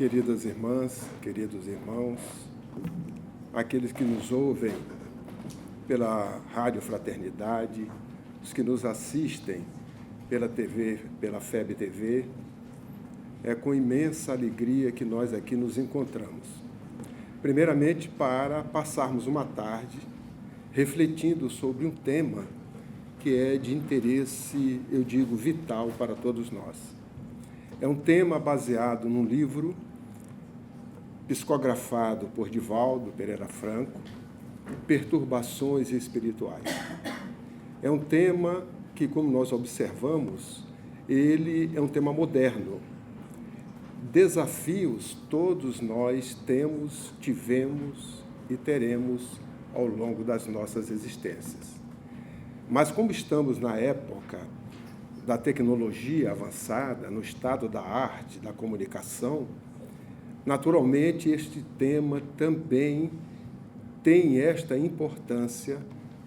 Queridas irmãs, queridos irmãos, aqueles que nos ouvem pela Rádio Fraternidade, os que nos assistem pela TV, pela FEB TV, é com imensa alegria que nós aqui nos encontramos. Primeiramente, para passarmos uma tarde refletindo sobre um tema que é de interesse, eu digo, vital para todos nós. É um tema baseado num livro psicografado por Divaldo Pereira Franco, Perturbações Espirituais. É um tema que, como nós observamos, ele é um tema moderno. Desafios todos nós temos, tivemos e teremos ao longo das nossas existências. Mas como estamos na época da tecnologia avançada, no estado da arte, da comunicação, naturalmente este tema também tem esta importância,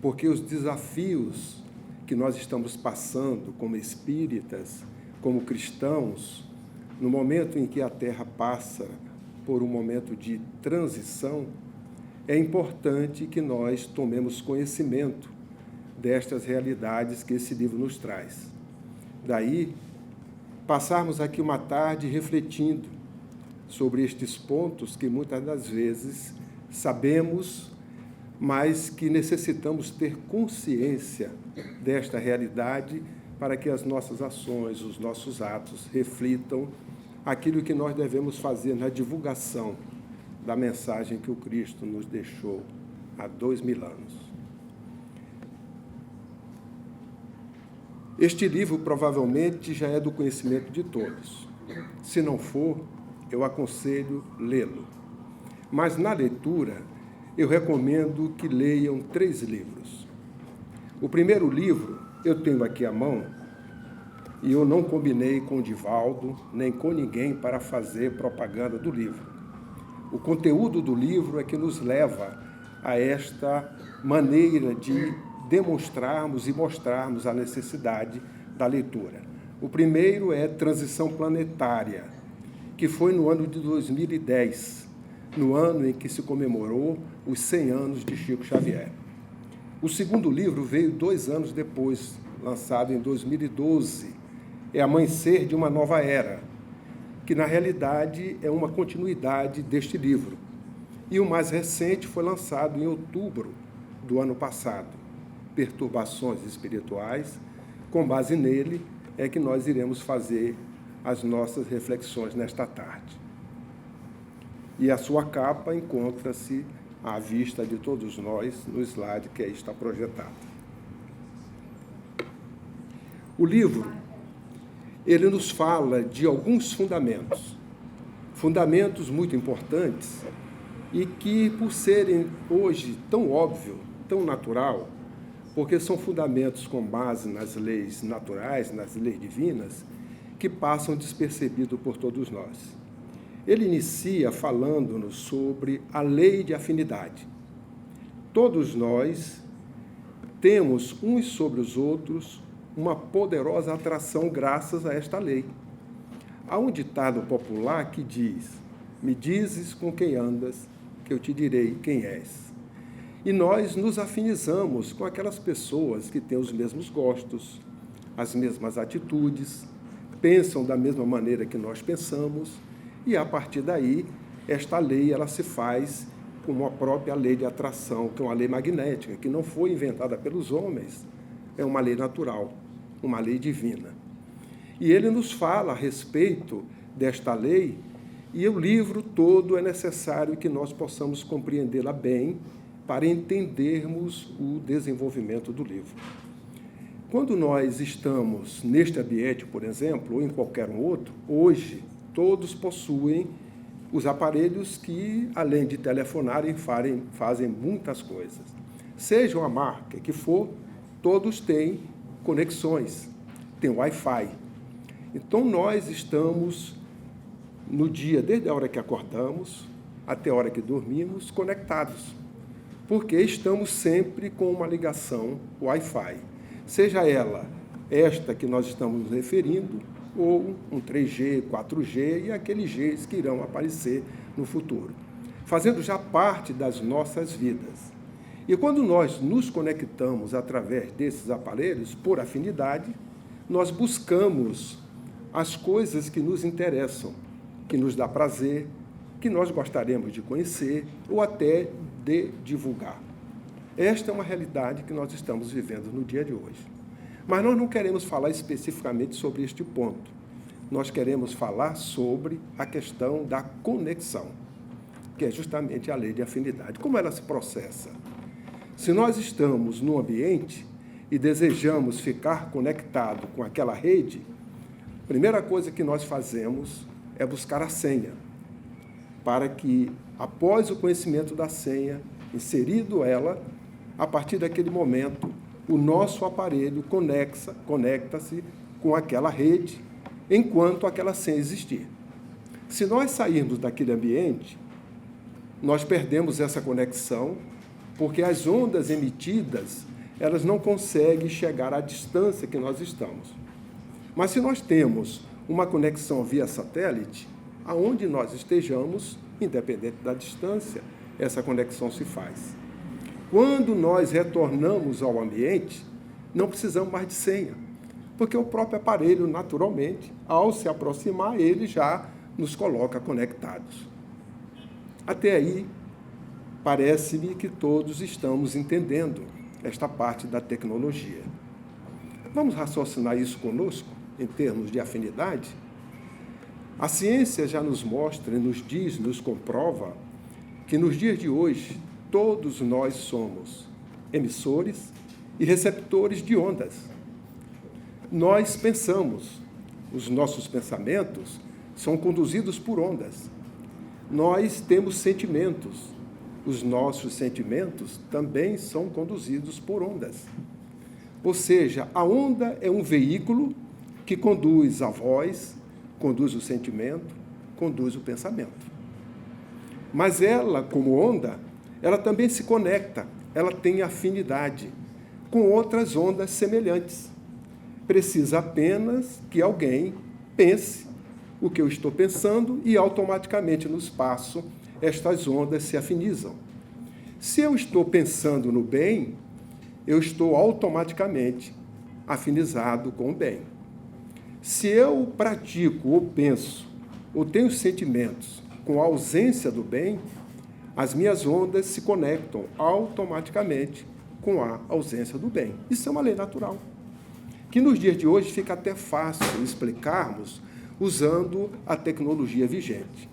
porque os desafios que nós estamos passando como espíritas, como cristãos, no momento em que a Terra passa por um momento de transição, é importante que nós tomemos conhecimento destas realidades que esse livro nos traz. Daí, passarmos aqui uma tarde refletindo sobre estes pontos que muitas das vezes sabemos, mas que necessitamos ter consciência desta realidade para que as nossas ações, os nossos atos reflitam aquilo que nós devemos fazer na divulgação da mensagem que o Cristo nos deixou há 2000 anos. Este livro provavelmente já é do conhecimento de todos. Se não for, eu aconselho lê-lo. Mas na leitura, eu recomendo que leiam 3 livros. O primeiro livro, eu tenho aqui à mão, e eu não combinei com o Divaldo, nem com ninguém para fazer propaganda do livro. O conteúdo do livro é que nos leva a esta maneira de demonstrarmos e mostrarmos a necessidade da leitura. O primeiro é Transição Planetária, que foi no ano de 2010, no ano em que se comemorou os 100 anos de Chico Xavier. O segundo livro veio 2 anos depois, lançado em 2012, é Amanhecer de uma Nova Era, que na realidade é uma continuidade deste livro. E o mais recente foi lançado em outubro do ano passado, Perturbações Espirituais. Com base nele é que nós iremos fazer as nossas reflexões nesta tarde. E a sua capa encontra-se à vista de todos nós no slide que aí está projetado. O livro, ele nos fala de alguns fundamentos muito importantes e que, por serem hoje tão óbvio, tão natural, porque são fundamentos com base nas leis naturais, nas leis divinas, que passam despercebidos por todos nós. Ele inicia falando-nos sobre a lei de afinidade. Todos nós temos uns sobre os outros uma poderosa atração graças a esta lei. Há um ditado popular que diz: "Me dizes com quem andas, que eu te direi quem és." E nós nos afinizamos com aquelas pessoas que têm os mesmos gostos, as mesmas atitudes, pensam da mesma maneira que nós pensamos, e a partir daí, esta lei ela se faz como a própria lei de atração, que é uma lei magnética, que não foi inventada pelos homens, é uma lei natural, uma lei divina. E ele nos fala a respeito desta lei, e o livro todo é necessário que nós possamos compreendê-la bem para entendermos o desenvolvimento do livro. Quando nós estamos neste ambiente, por exemplo, ou em qualquer um outro, hoje todos possuem os aparelhos que, além de telefonarem, fazem muitas coisas. Seja a marca que for, todos têm conexões, têm Wi-Fi. Então, nós estamos no dia, desde a hora que acordamos até a hora que dormimos, conectados, porque estamos sempre com uma ligação Wi-Fi. Seja ela esta que nós estamos nos referindo, ou um 3G, 4G e aqueles Gs que irão aparecer no futuro, fazendo já parte das nossas vidas. E quando nós nos conectamos através desses aparelhos, por afinidade, nós buscamos as coisas que nos interessam, que nos dá prazer, que nós gostaríamos de conhecer ou até de divulgar. Esta é uma realidade que nós estamos vivendo no dia de hoje. Mas nós não queremos falar especificamente sobre este ponto. Nós queremos falar sobre a questão da conexão, que é justamente a lei de afinidade. Como ela se processa? Se nós estamos num ambiente e desejamos ficar conectado com aquela rede, a primeira coisa que nós fazemos é buscar a senha, para que, após o conhecimento da senha, inserido ela, a partir daquele momento, o nosso aparelho conecta-se com aquela rede, enquanto aquela senha existir. Se nós sairmos daquele ambiente, nós perdemos essa conexão, porque as ondas emitidas, elas não conseguem chegar à distância que nós estamos. Mas se nós temos uma conexão via satélite, aonde nós estejamos, independente da distância, essa conexão se faz. Quando nós retornamos ao ambiente, não precisamos mais de senha, porque o próprio aparelho, naturalmente, ao se aproximar, ele já nos coloca conectados. Até aí, parece-me que todos estamos entendendo esta parte da tecnologia. Vamos raciocinar isso conosco, em termos de afinidade? A ciência já nos mostra, nos diz, nos comprova que nos dias de hoje todos nós somos emissores e receptores de ondas. Nós pensamos, os nossos pensamentos são conduzidos por ondas. Nós temos sentimentos, os nossos sentimentos também são conduzidos por ondas. Ou seja, a onda é um veículo que conduz a voz, conduz o sentimento, conduz o pensamento. Mas ela, como onda, ela também se conecta, ela tem afinidade com outras ondas semelhantes. Precisa apenas que alguém pense o que eu estou pensando e automaticamente no espaço estas ondas se afinizam. Se eu estou pensando no bem, eu estou automaticamente afinizado com o bem. Se eu pratico ou penso ou tenho sentimentos com a ausência do bem, as minhas ondas se conectam automaticamente com a ausência do bem. Isso é uma lei natural, que nos dias de hoje fica até fácil explicarmos usando a tecnologia vigente.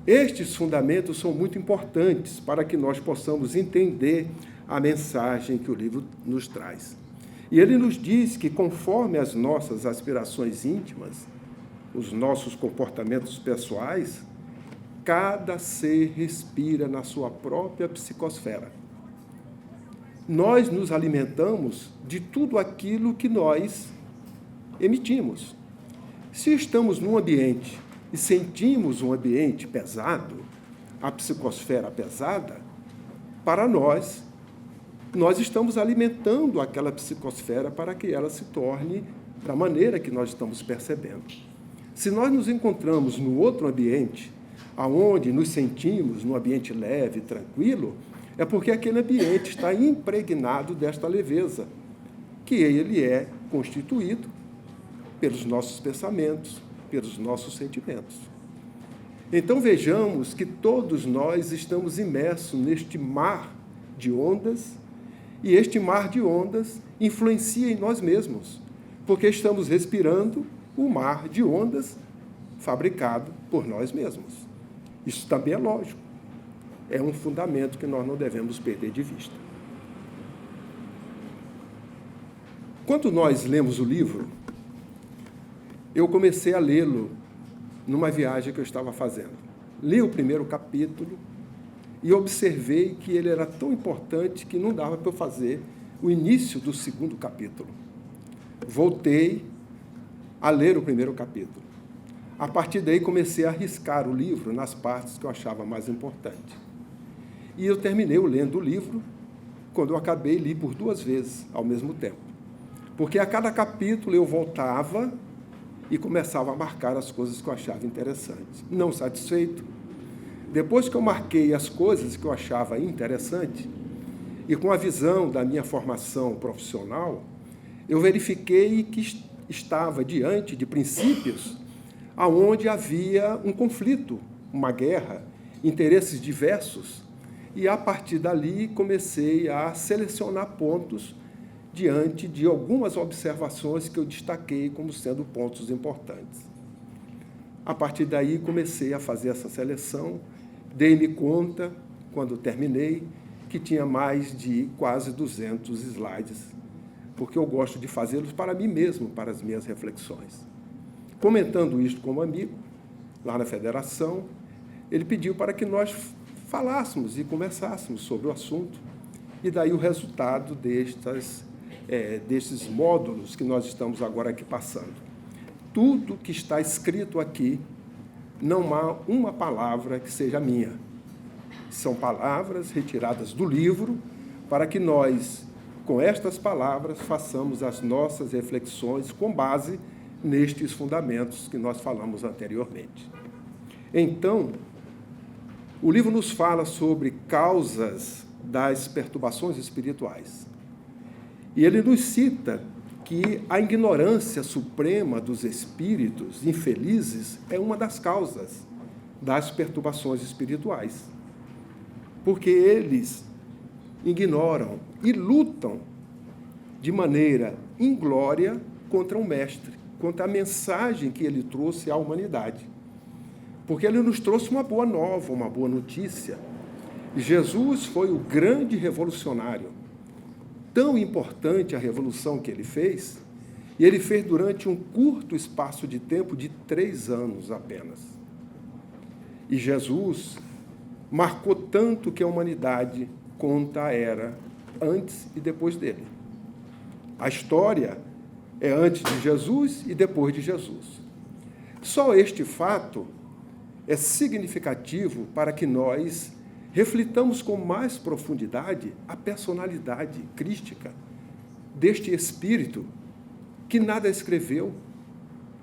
Estes fundamentos são muito importantes para que nós possamos entender a mensagem que o livro nos traz. E ele nos diz que, conforme as nossas aspirações íntimas, os nossos comportamentos pessoais, cada ser respira na sua própria psicosfera. Nós nos alimentamos de tudo aquilo que nós emitimos. Se estamos num ambiente e sentimos um ambiente pesado, a psicosfera pesada, para nós estamos alimentando aquela psicosfera para que ela se torne da maneira que nós estamos percebendo. Se nós nos encontramos no outro ambiente, aonde nos sentimos num ambiente leve, tranquilo, é porque aquele ambiente está impregnado desta leveza, que ele é constituído pelos nossos pensamentos, pelos nossos sentimentos. Então vejamos que todos nós estamos imersos neste mar de ondas, e este mar de ondas influencia em nós mesmos, porque estamos respirando o mar de ondas fabricado por nós mesmos. Isso também é lógico. É um fundamento que nós não devemos perder de vista. Quando nós lemos o livro, eu comecei a lê-lo numa viagem que eu estava fazendo. Li o primeiro capítulo e observei que ele era tão importante que não dava para eu fazer o início do segundo capítulo. Voltei a ler o primeiro capítulo. A partir daí, comecei a riscar o livro nas partes que eu achava mais importante. E eu terminei lendo o livro, quando eu acabei, li por 2 vezes ao mesmo tempo. Porque a cada capítulo eu voltava e começava a marcar as coisas que eu achava interessantes. Não satisfeito, depois que eu marquei as coisas que eu achava interessante, e com a visão da minha formação profissional, eu verifiquei que estava diante de princípios aonde havia um conflito, uma guerra, interesses diversos, e a partir dali comecei a selecionar pontos diante de algumas observações que eu destaquei como sendo pontos importantes. A partir daí comecei a fazer essa seleção, dei-me conta, quando terminei, que tinha mais de quase 200 slides, porque eu gosto de fazê-los para mim mesmo, para as minhas reflexões. Comentando isto como amigo, lá na federação, ele pediu para que nós falássemos e conversássemos sobre o assunto, e daí o resultado destes módulos que nós estamos agora aqui passando. Tudo que está escrito aqui, não há uma palavra que seja minha. São palavras retiradas do livro para que nós, com estas palavras, façamos as nossas reflexões com base nestes fundamentos que nós falamos anteriormente. Então, o livro nos fala sobre causas das perturbações espirituais. E ele nos cita que a ignorância suprema dos espíritos infelizes é uma das causas das perturbações espirituais. Porque eles ignoram e lutam de maneira inglória contra o Mestre, contra a mensagem que ele trouxe à humanidade. Porque ele nos trouxe uma boa nova, uma boa notícia. Jesus foi o grande revolucionário. Tão importante a revolução que ele fez, e ele fez durante um curto espaço de tempo de 3 anos apenas. E Jesus marcou tanto que a humanidade conta a era antes e depois dele. A história é antes de Jesus e depois de Jesus. Só este fato é significativo para que nós reflitamos com mais profundidade a personalidade crística deste Espírito que nada escreveu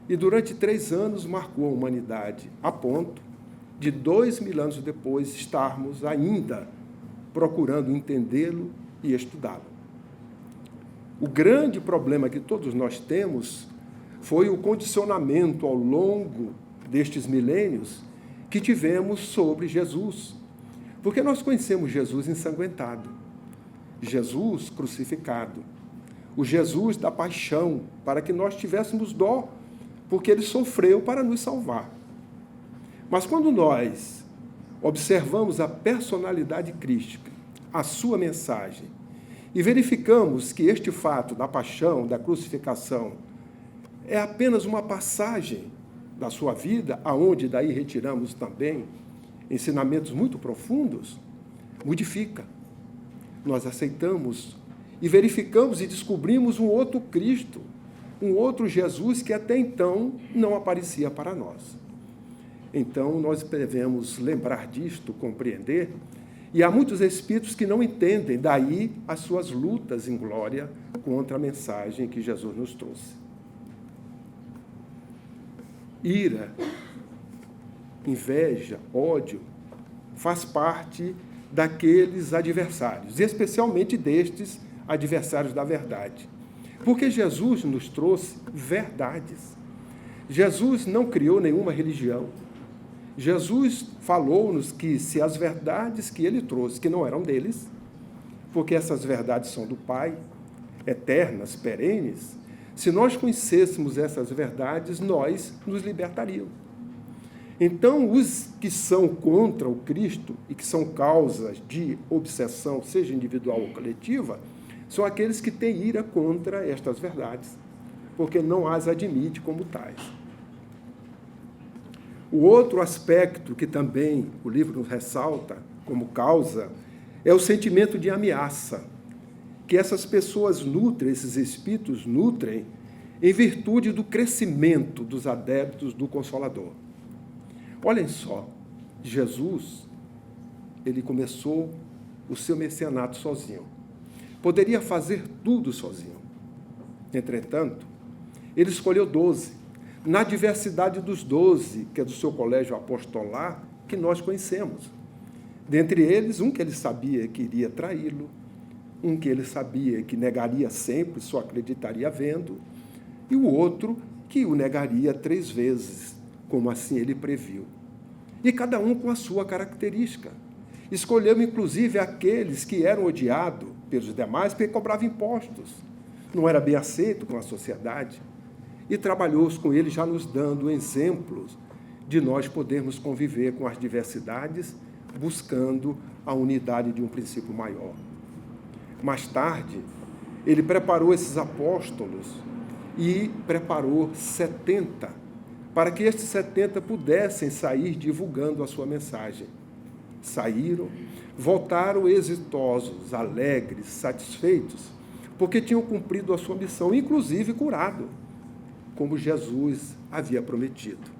e durante 3 anos marcou a humanidade a ponto de 2000 anos depois estarmos ainda procurando entendê-lo e estudá-lo. O grande problema que todos nós temos foi o condicionamento ao longo destes milênios que tivemos sobre Jesus. Porque nós conhecemos Jesus ensanguentado, Jesus crucificado, o Jesus da paixão, para que nós tivéssemos dó, porque ele sofreu para nos salvar. Mas quando nós observamos a personalidade crística, a sua mensagem, e verificamos que este fato da paixão, da crucificação, é apenas uma passagem da sua vida, aonde daí retiramos também ensinamentos muito profundos, modifica. Nós aceitamos e verificamos e descobrimos um outro Cristo, um outro Jesus que até então não aparecia para nós. Então, nós devemos lembrar disto, compreender, e há muitos espíritos que não entendem, daí as suas lutas em glória contra a mensagem que Jesus nos trouxe. Ira, inveja, ódio, faz parte daqueles adversários, especialmente destes adversários da verdade. Porque Jesus nos trouxe verdades. Jesus não criou nenhuma religião. Jesus falou-nos que se as verdades que ele trouxe, que não eram deles, porque essas verdades são do Pai, eternas, perenes, se nós conhecêssemos essas verdades, nós nos libertaríamos. Então, os que são contra o Cristo e que são causas de obsessão, seja individual ou coletiva, são aqueles que têm ira contra estas verdades, porque não as admite como tais. O outro aspecto que também o livro nos ressalta como causa é o sentimento de ameaça, que essas pessoas nutrem, esses espíritos nutrem, em virtude do crescimento dos adeptos do Consolador. Olhem só, Jesus, ele começou o seu messianato sozinho. Poderia fazer tudo sozinho. Entretanto, ele escolheu 12. na diversidade dos 12, que é do seu colégio apostolar, que nós conhecemos. Dentre eles, um que ele sabia que iria traí-lo, um que ele sabia que negaria sempre, só acreditaria vendo, e o outro que o negaria 3 vezes, como assim ele previu. E cada um com a sua característica. Escolheu, inclusive, aqueles que eram odiados pelos demais porque cobravam impostos. Não era bem aceito com a sociedade. E trabalhou com eles já nos dando exemplos de nós podermos conviver com as diversidades, buscando a unidade de um princípio maior. Mais tarde, ele preparou esses apóstolos e preparou 70, para que estes 70 pudessem sair divulgando a sua mensagem. Saíram, voltaram exitosos, alegres, satisfeitos, porque tinham cumprido a sua missão, inclusive curado, como Jesus havia prometido.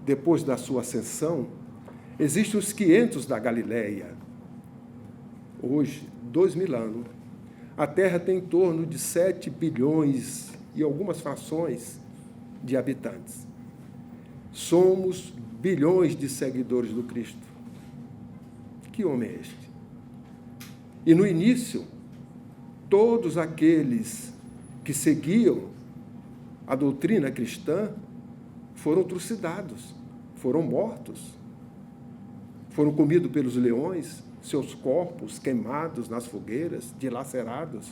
Depois da sua ascensão, existem os 500 da Galileia. Hoje, 2000 anos, a Terra tem em torno de 7 bilhões e algumas frações de habitantes. Somos bilhões de seguidores do Cristo. Que homem é este? E no início, todos aqueles que seguiam a doutrina cristã foram trucidados, foram mortos, foram comidos pelos leões, seus corpos queimados nas fogueiras, dilacerados,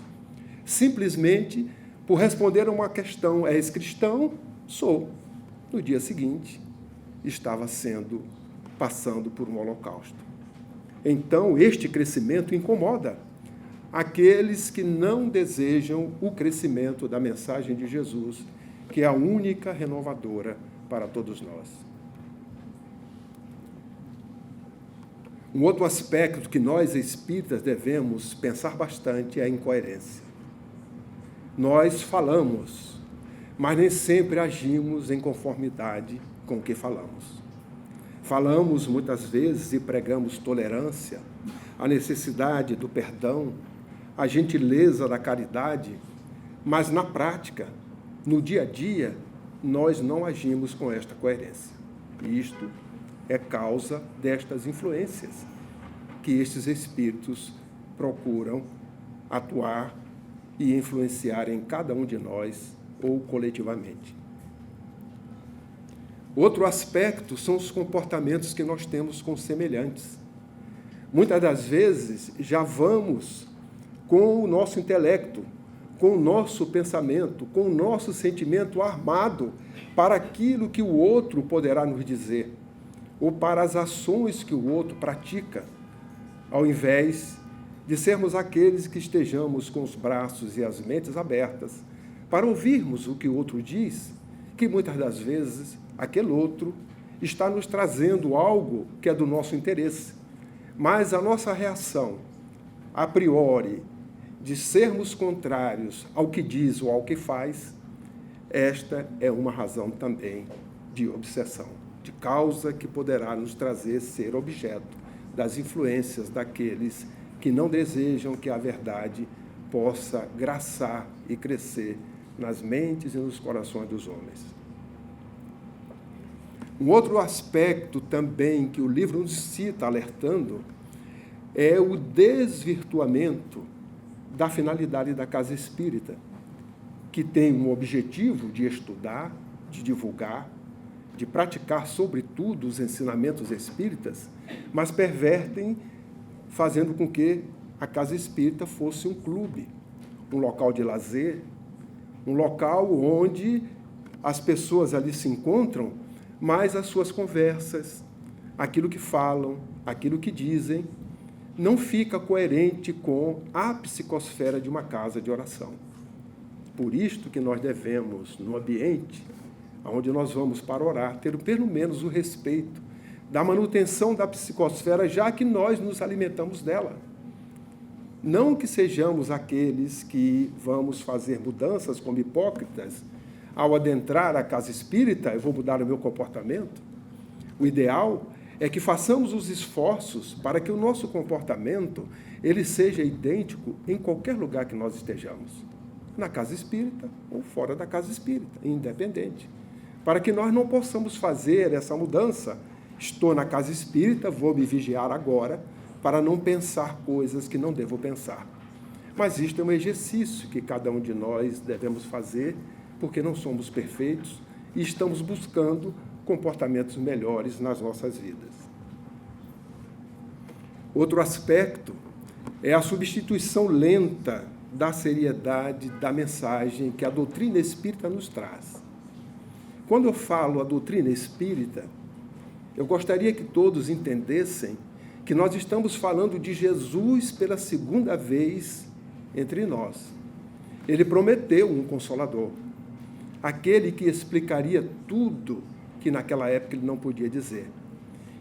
simplesmente por responder a uma questão: és cristão? Sou. No dia seguinte, estava passando por um holocausto. Então, este crescimento incomoda aqueles que não desejam o crescimento da mensagem de Jesus, que é a única renovadora para todos nós. Um outro aspecto que nós, espíritas, devemos pensar bastante é a incoerência. Nós falamos, mas nem sempre agimos em conformidade com o que falamos. Falamos muitas vezes e pregamos tolerância, a necessidade do perdão, a gentileza da caridade, mas na prática, no dia a dia, nós não agimos com esta coerência. E isto é causa destas influências que estes espíritos procuram atuar e influenciar em cada um de nós ou coletivamente. Outro aspecto são os comportamentos que nós temos com semelhantes. Muitas das vezes já vamos com o nosso intelecto, com o nosso pensamento, com o nosso sentimento armado para aquilo que o outro poderá nos dizer, ou para as ações que o outro pratica, ao invés de sermos aqueles que estejamos com os braços e as mentes abertas para ouvirmos o que o outro diz, que muitas das vezes aquele outro está nos trazendo algo que é do nosso interesse, mas a nossa reação, a priori, de sermos contrários ao que diz ou ao que faz, esta é uma razão também de obsessão, de causa que poderá nos trazer ser objeto das influências daqueles que não desejam que a verdade possa graçar e crescer nas mentes e nos corações dos homens. Um outro aspecto também que o livro nos cita alertando é o desvirtuamento da finalidade da casa espírita, que tem um objetivo de estudar, de divulgar, de praticar, sobretudo, os ensinamentos espíritas, mas pervertem, fazendo com que a casa espírita fosse um clube, um local de lazer, um local onde as pessoas ali se encontram, mas as suas conversas, aquilo que falam, aquilo que dizem, não fica coerente com a psicosfera de uma casa de oração. Por isto que nós devemos, no ambiente onde nós vamos para orar, ter pelo menos o respeito da manutenção da psicosfera, já que nós nos alimentamos dela. Não que sejamos aqueles que vamos fazer mudanças como hipócritas, ao adentrar a casa espírita, eu vou mudar o meu comportamento. O ideal é que façamos os esforços para que o nosso comportamento ele seja idêntico em qualquer lugar que nós estejamos. na casa espírita ou fora da casa espírita, independente. Para que nós não possamos fazer essa mudança. Estou na casa espírita, vou me vigiar agora, para não pensar coisas que não devo pensar. Mas isto é um exercício que cada um de nós devemos fazer, porque não somos perfeitos e estamos buscando comportamentos melhores nas nossas vidas. Outro aspecto é a substituição lenta da seriedade da mensagem que a doutrina espírita nos traz. Quando eu falo a doutrina espírita, eu gostaria que todos entendessem que nós estamos falando de Jesus pela segunda vez entre nós. Ele prometeu um Consolador, aquele que explicaria tudo que naquela época ele não podia dizer.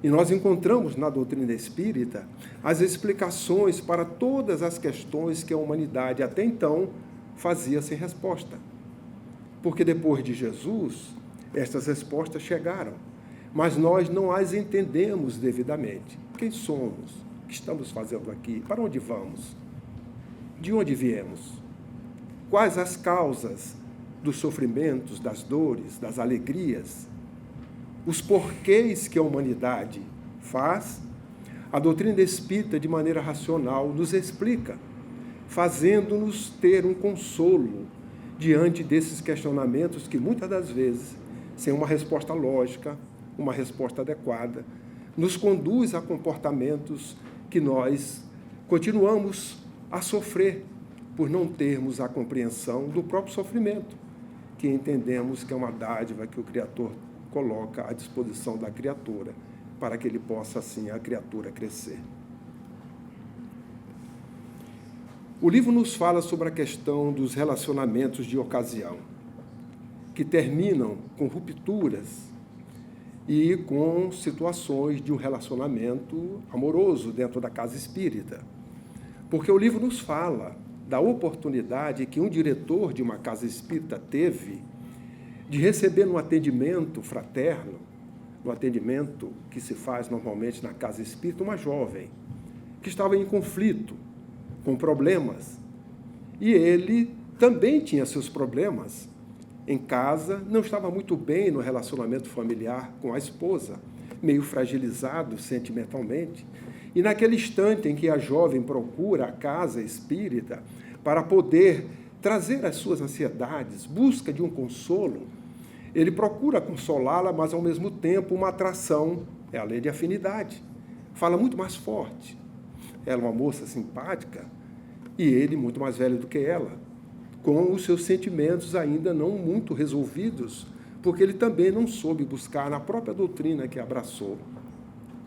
E nós encontramos na doutrina espírita as explicações para todas as questões que a humanidade até então fazia sem resposta. Porque depois de Jesus, estas respostas chegaram, mas nós não as entendemos devidamente. Quem somos? O que estamos fazendo aqui? Para onde vamos? De onde viemos? Quais as causas dos sofrimentos, das dores, das alegrias? Os porquês que a humanidade faz? A doutrina espírita, de maneira racional, nos explica, fazendo-nos ter um consolo diante desses questionamentos que, muitas das vezes, sem uma resposta lógica, uma resposta adequada, nos conduz a comportamentos que nós continuamos a sofrer por não termos a compreensão do próprio sofrimento, que entendemos que é uma dádiva que o Criador coloca à disposição da criatura, para que ele possa, assim, a criatura crescer. O livro nos fala sobre a questão dos relacionamentos de ocasião, que terminam com rupturas e com situações de um relacionamento amoroso dentro da casa espírita. Porque o livro nos fala da oportunidade que um diretor de uma casa espírita teve de receber no atendimento fraterno, no atendimento que se faz normalmente na casa espírita, uma jovem que estava em conflito, com problemas. E ele também tinha seus problemas. Em casa, não estava muito bem no relacionamento familiar com a esposa, meio fragilizado sentimentalmente. E naquele instante em que a jovem procura a casa espírita para poder trazer as suas ansiedades, busca de um consolo, ele procura consolá-la, mas, ao mesmo tempo, uma atração, é a lei de afinidade. Fala muito mais forte. Ela é uma moça simpática e ele muito mais velho do que ela, com os seus sentimentos ainda não muito resolvidos, porque ele também não soube buscar na própria doutrina que abraçou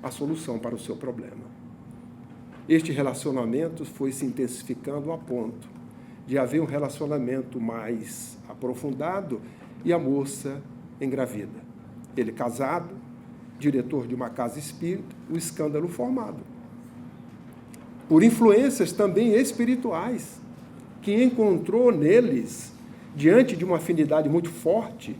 a solução para o seu problema. Este relacionamento foi se intensificando a ponto de haver um relacionamento mais aprofundado e a moça engravida. Ele casado, diretor de uma casa espírita, o escândalo formado. Por influências também espirituais, que encontrou neles, diante de uma afinidade muito forte,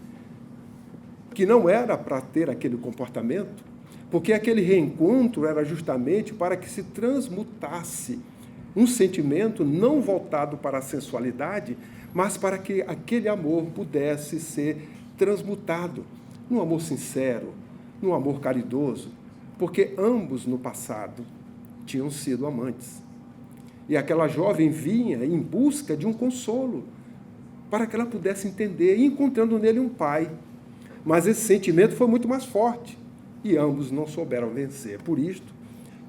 que não era para ter aquele comportamento, porque aquele reencontro era justamente para que se transmutasse um sentimento não voltado para a sensualidade, mas para que aquele amor pudesse ser transmutado num amor sincero, num amor caridoso, porque ambos no passado tinham sido amantes. E aquela jovem vinha em busca de um consolo, para que ela pudesse entender, e encontrando nele um pai. Mas esse sentimento foi muito mais forte, e ambos não souberam vencer. Por isto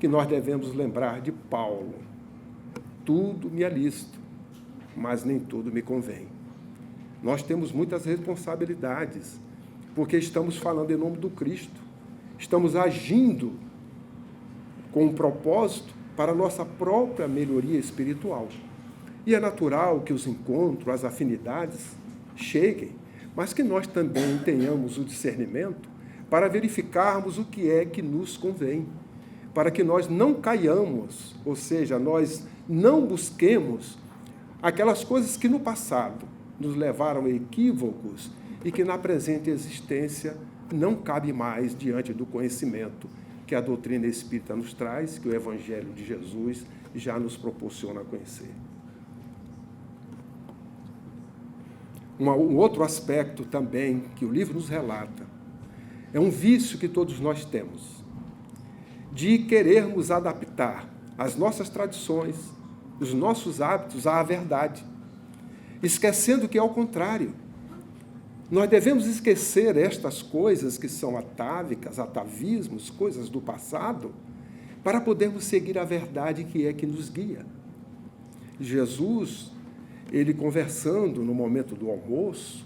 que nós devemos lembrar de Paulo. Tudo me é lícito, mas nem tudo me convém. Nós temos muitas responsabilidades, porque estamos falando em nome do Cristo. Estamos agindo com um propósito para a nossa própria melhoria espiritual. E é natural que os encontros, as afinidades cheguem, mas que nós também tenhamos o discernimento para verificarmos o que é que nos convém, para que nós não caiamos, ou seja, nós não busquemos aquelas coisas que no passado nos levaram a equívocos e que na presente existência não cabe mais diante do conhecimento que a doutrina espírita nos traz, que o Evangelho de Jesus já nos proporciona a conhecer. Um outro aspecto também que o livro nos relata é um vício que todos nós temos, de querermos adaptar as nossas tradições, os nossos hábitos à verdade, esquecendo que é o contrário. Nós devemos esquecer estas coisas que são atávicas, atavismos, coisas do passado, para podermos seguir a verdade que é que nos guia. Jesus, ele conversando no momento do almoço,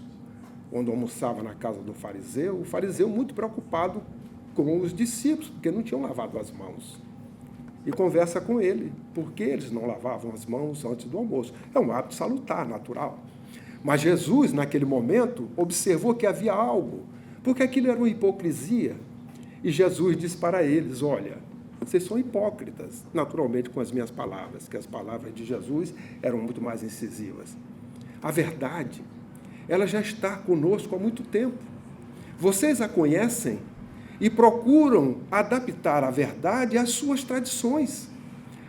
quando almoçava na casa do fariseu, o fariseu muito preocupado com os discípulos, porque não tinham lavado as mãos. E conversa com ele, porque eles não lavavam as mãos antes do almoço. É um hábito salutar, natural. Mas Jesus, naquele momento, observou que havia algo, porque aquilo era uma hipocrisia. E Jesus disse para eles, olha, vocês são hipócritas, naturalmente com as minhas palavras, que as palavras de Jesus eram muito mais incisivas. A verdade, ela já está conosco há muito tempo. Vocês a conhecem e procuram adaptar a verdade às suas tradições,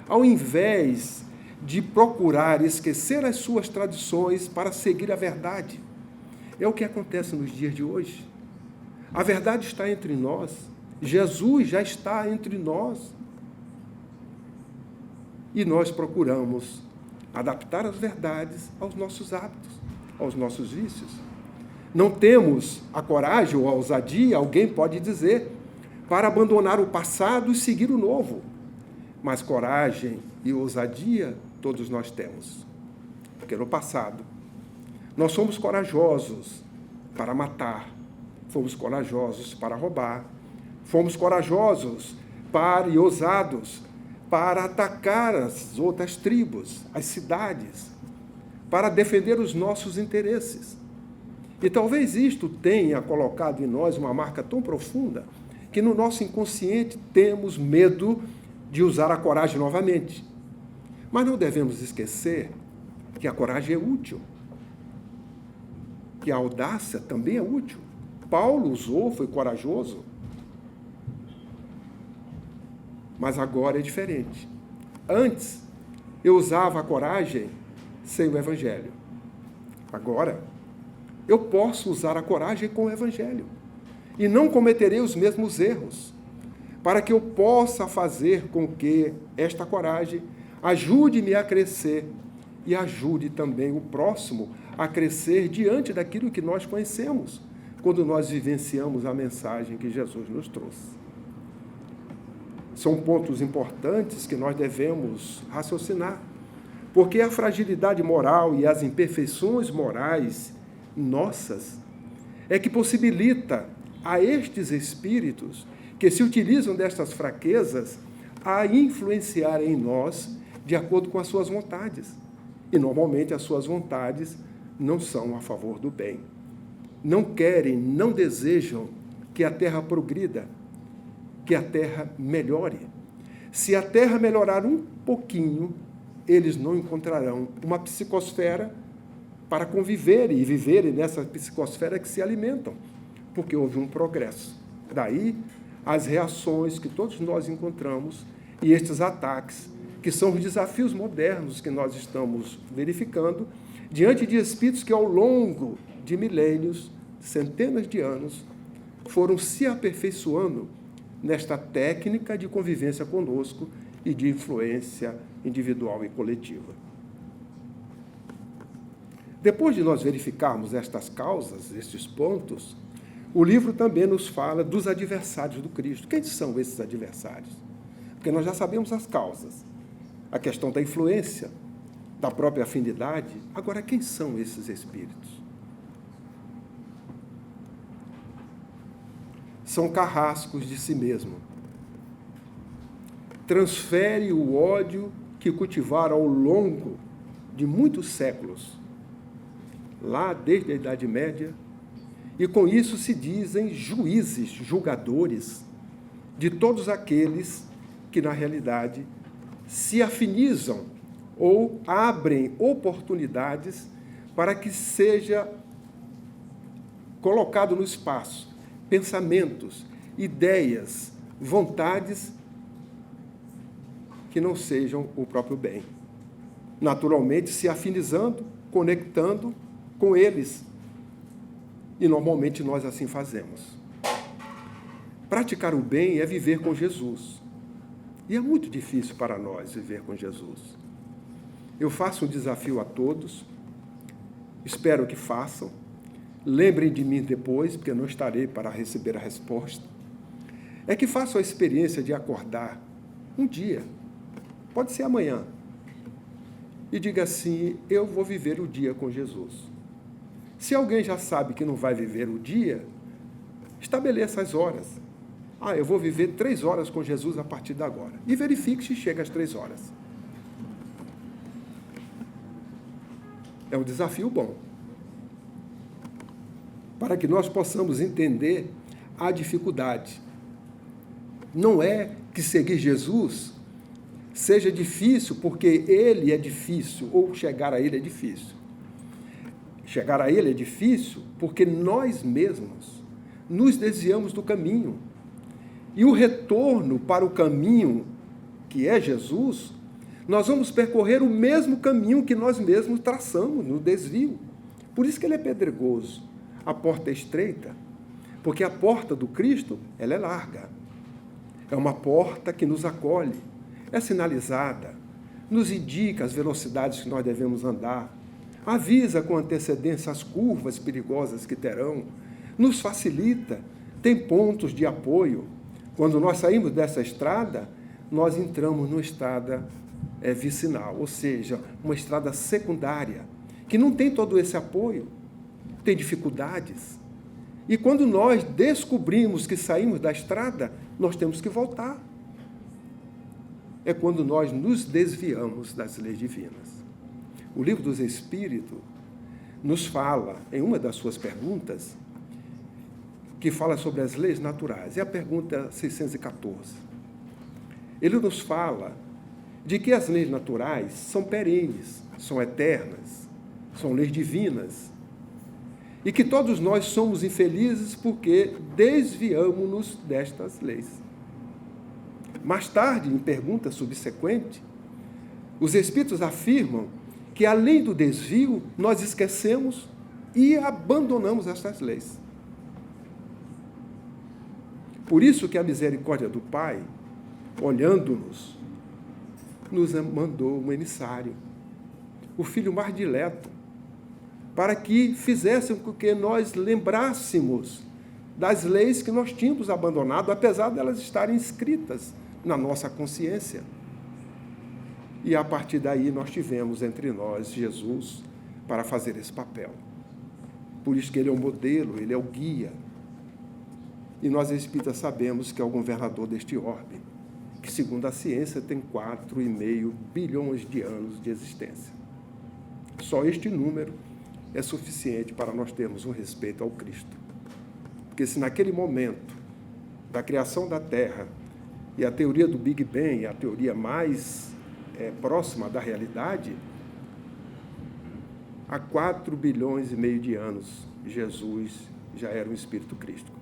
ao invés de procurar esquecer as suas tradições para seguir a verdade. É o que acontece nos dias de hoje. A verdade está entre nós. Jesus já está entre nós. E nós procuramos adaptar as verdades aos nossos hábitos, aos nossos vícios. Não temos a coragem ou a ousadia, alguém pode dizer, para abandonar o passado e seguir o novo. Mas coragem e ousadia todos nós temos. Porque no passado, nós somos corajosos para matar, fomos corajosos para roubar, fomos corajosos e ousados para atacar as outras tribos, as cidades, para defender os nossos interesses. E talvez isto tenha colocado em nós uma marca tão profunda que no nosso inconsciente temos medo de usar a coragem novamente. Mas não devemos esquecer que a coragem é útil, que a audácia também é útil. Paulo usou, foi corajoso. Mas agora é diferente. Antes, eu usava a coragem sem o Evangelho. Agora, eu posso usar a coragem com o Evangelho. E não cometerei os mesmos erros, para que eu possa fazer com que esta coragem ajude-me a crescer e ajude também o próximo a crescer diante daquilo que nós conhecemos, quando nós vivenciamos a mensagem que Jesus nos trouxe. São pontos importantes que nós devemos raciocinar, porque a fragilidade moral e as imperfeições morais nossas é que possibilita a estes espíritos que se utilizam destas fraquezas a influenciar em nós de acordo com as suas vontades. E, normalmente, as suas vontades não são a favor do bem. Não querem, não desejam que a Terra progrida, que a Terra melhore. Se a Terra melhorar um pouquinho, eles não encontrarão uma psicosfera para conviverem e viverem nessa psicosfera que se alimentam, porque houve um progresso. Daí as reações que todos nós encontramos e estes ataques, que são os desafios modernos que nós estamos verificando, diante de espíritos que ao longo de milênios, centenas de anos, foram se aperfeiçoando nesta técnica de convivência conosco e de influência individual e coletiva. Depois de nós verificarmos estas causas, estes pontos, o livro também nos fala dos adversários do Cristo. Quem são esses adversários? Porque nós já sabemos as causas. A questão da influência, da própria afinidade. Agora, quem são esses espíritos? São carrascos de si mesmo. Transfere o ódio que cultivaram ao longo de muitos séculos, lá desde a Idade Média, e com isso se dizem juízes, julgadores de todos aqueles que, na realidade, se afinizam ou abrem oportunidades para que seja colocado no espaço pensamentos, ideias, vontades que não sejam o próprio bem. Naturalmente, se afinizando, conectando com eles, E normalmente nós assim fazemos. Praticar o bem é viver com Jesus. E é muito difícil para nós viver com Jesus. Eu faço um desafio a todos, espero que façam. Lembrem de mim depois, porque eu não estarei para receber a resposta. É que façam a experiência de acordar um dia, pode ser amanhã, e diga assim: eu vou viver o dia com Jesus. Se alguém já sabe que não vai viver o dia, estabeleça as horas. Eu vou viver 3 horas com Jesus a partir de agora. E verifique se chega às 3 horas. É um desafio bom, para que nós possamos entender a dificuldade. Não é que seguir Jesus seja difícil porque ele é difícil, ou chegar a ele é difícil. Chegar a ele é difícil porque nós mesmos nos desviamos do caminho. E o retorno para o caminho que é Jesus, nós vamos percorrer o mesmo caminho que nós mesmos traçamos no desvio. Por isso que ele é pedregoso. A porta é estreita, porque a porta do Cristo, ela é larga. É uma porta que nos acolhe, é sinalizada, nos indica as velocidades que nós devemos andar, avisa com antecedência as curvas perigosas que terão, nos facilita, tem pontos de apoio. Quando nós saímos dessa estrada, nós entramos numa estrada vicinal, ou seja, uma estrada secundária, que não tem todo esse apoio, tem dificuldades. E quando nós descobrimos que saímos da estrada, nós temos que voltar. É quando nós nos desviamos das leis divinas. O Livro dos Espíritos nos fala, em uma das suas perguntas, que fala sobre as leis naturais. É a pergunta 614. Ele nos fala de que as leis naturais são perenes, são eternas, são leis divinas, e que todos nós somos infelizes porque desviamos-nos destas leis. Mais tarde, em pergunta subsequente, os Espíritos afirmam que, além do desvio, nós esquecemos e abandonamos estas leis. Por isso que a misericórdia do Pai, olhando-nos, nos mandou um emissário, o Filho mais dileto, para que fizessem com que nós lembrássemos das leis que nós tínhamos abandonado, apesar de elas estarem escritas na nossa consciência. E a partir daí nós tivemos entre nós Jesus para fazer esse papel. Por isso que ele é o modelo, ele é o guia. E nós espíritas sabemos que é o governador deste orbe, que segundo a ciência tem 4,5 bilhões de anos de existência. Só este número é suficiente para nós termos um respeito ao Cristo. Porque se naquele momento da criação da Terra, e a teoria do Big Bang, a teoria mais próxima da realidade, há 4,5 bilhões de anos, Jesus já era um Espírito Crístico.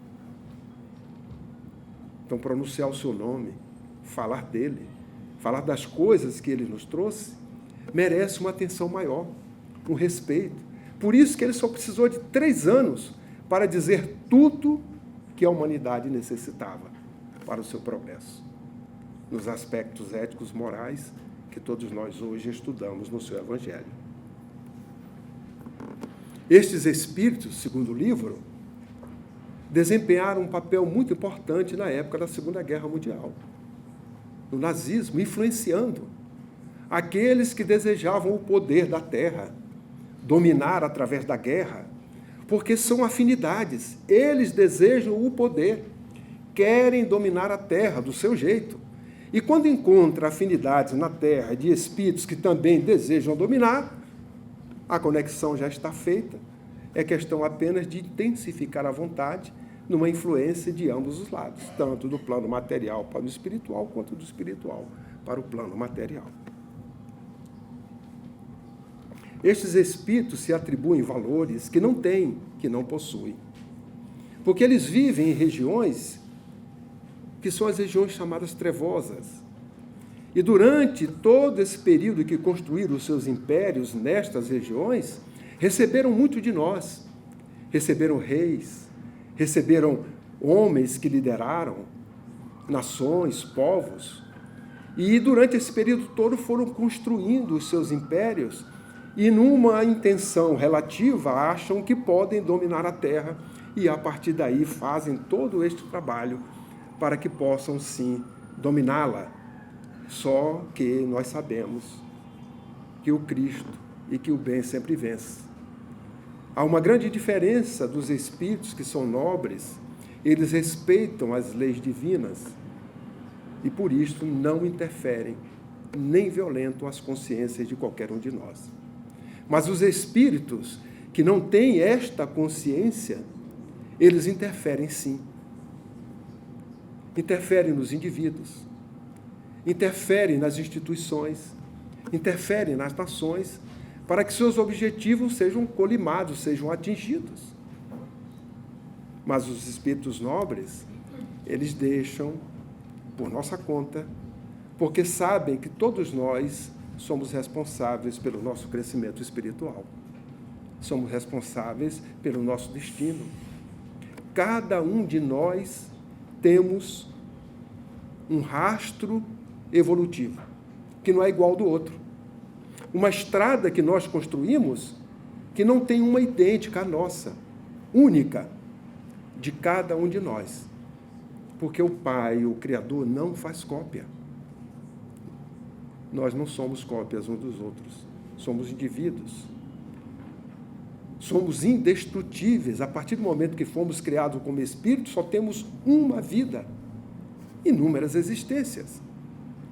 Então, pronunciar o seu nome, falar dele, falar das coisas que ele nos trouxe, merece uma atenção maior, um respeito. Por isso que ele só precisou de 3 anos para dizer tudo que a humanidade necessitava para o seu progresso, nos aspectos éticos, morais, que todos nós hoje estudamos no seu Evangelho. Estes espíritos, segundo o livro, desempenharam um papel muito importante na época da Segunda Guerra Mundial, no nazismo, influenciando aqueles que desejavam o poder da terra, dominar através da guerra, porque são afinidades. Eles desejam o poder, querem dominar a terra do seu jeito. E quando encontra afinidades na terra de espíritos que também desejam dominar, a conexão já está feita. É questão apenas de intensificar a vontade numa influência de ambos os lados, tanto do plano material para o espiritual, quanto do espiritual para o plano material. Estes espíritos se atribuem valores que não têm, que não possuem. Porque eles vivem em regiões que são as regiões chamadas trevosas. E durante todo esse período que construíram os seus impérios nestas regiões, receberam muito de nós. receberam reis, receberam homens que lideraram nações, povos, e durante esse período todo foram construindo os seus impérios e, numa intenção relativa, acham que podem dominar a terra e, a partir daí, fazem todo este trabalho para que possam, sim, dominá-la. Só que nós sabemos que o Cristo e que o bem sempre vence. Há uma grande diferença dos espíritos que são nobres, eles respeitam as leis divinas e, por isso, não interferem nem violentam as consciências de qualquer um de nós. Mas os espíritos que não têm esta consciência, eles interferem sim. Interferem nos indivíduos, interferem nas instituições, interferem nas nações, para que seus objetivos sejam colimados, sejam atingidos. Mas os espíritos nobres, eles deixam por nossa conta, porque sabem que todos nós somos responsáveis pelo nosso crescimento espiritual. Somos responsáveis pelo nosso destino. Cada um de nós temos um rastro evolutivo, que não é igual ao do outro. Uma estrada que nós construímos que não tem uma idêntica à nossa, única, de cada um de nós. Porque o Pai, o Criador, não faz cópia. Nós não somos cópias uns dos outros. Somos indivíduos. Somos indestrutíveis. A partir do momento que fomos criados como espírito, só temos uma vida. Inúmeras existências.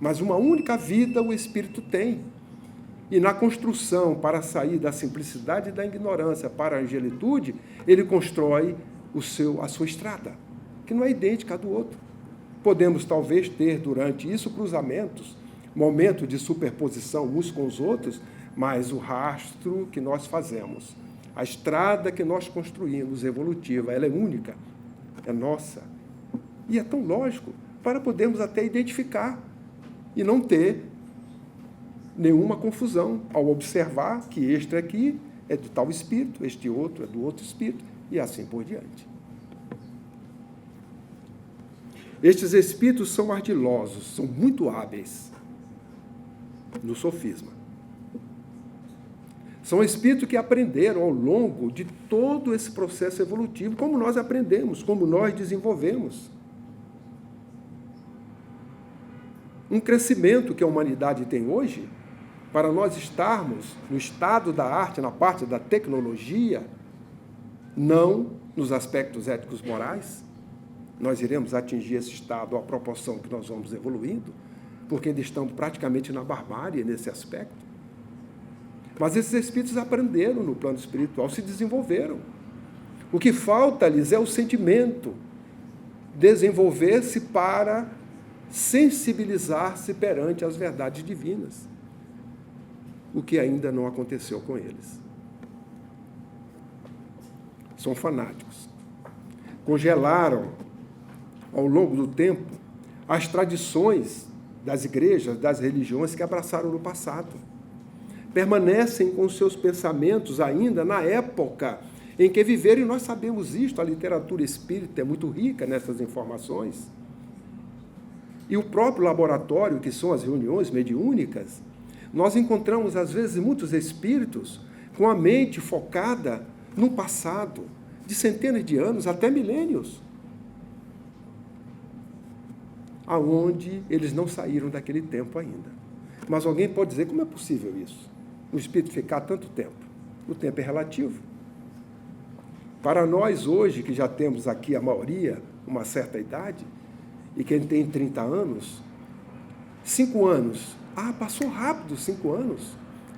Mas uma única vida o espírito tem. E na construção, para sair da simplicidade e da ignorância para a angelitude, ele constrói a sua estrada, que não é idêntica à do outro. Podemos, talvez, ter, durante isso, cruzamentos, momentos de superposição uns com os outros, mas o rastro que nós fazemos, a estrada que nós construímos, evolutiva, ela é única, é nossa. E é tão lógico, para podermos até identificar e não ter nenhuma confusão ao observar que este aqui é do tal espírito, este outro é do outro espírito, e assim por diante. Estes espíritos são ardilosos, são muito hábeis no sofisma. São espíritos que aprenderam ao longo de todo esse processo evolutivo, como nós aprendemos, como nós desenvolvemos. Um crescimento que a humanidade tem hoje, para nós estarmos no estado da arte, na parte da tecnologia, não nos aspectos éticos morais, nós iremos atingir esse estado à proporção que nós vamos evoluindo, porque ainda estamos praticamente na barbárie nesse aspecto. Mas esses espíritos aprenderam no plano espiritual, se desenvolveram. O que falta-lhes é o sentimento, desenvolver-se para sensibilizar-se perante as verdades divinas, o que ainda não aconteceu com eles. São fanáticos. Congelaram, ao longo do tempo, as tradições das igrejas, das religiões que abraçaram no passado. Permanecem com seus pensamentos ainda na época em que viveram, e nós sabemos isto, a literatura espírita é muito rica nessas informações. E o próprio laboratório, que são as reuniões mediúnicas, nós encontramos, às vezes, muitos espíritos com a mente focada no passado, de centenas de anos, até milênios, aonde eles não saíram daquele tempo ainda. Mas alguém pode dizer, como é possível isso? O espírito ficar tanto tempo? O tempo é relativo. Para nós, hoje, que já temos aqui a maioria, uma certa idade, e quem tem 30 anos, 5 anos, passou rápido 5 anos.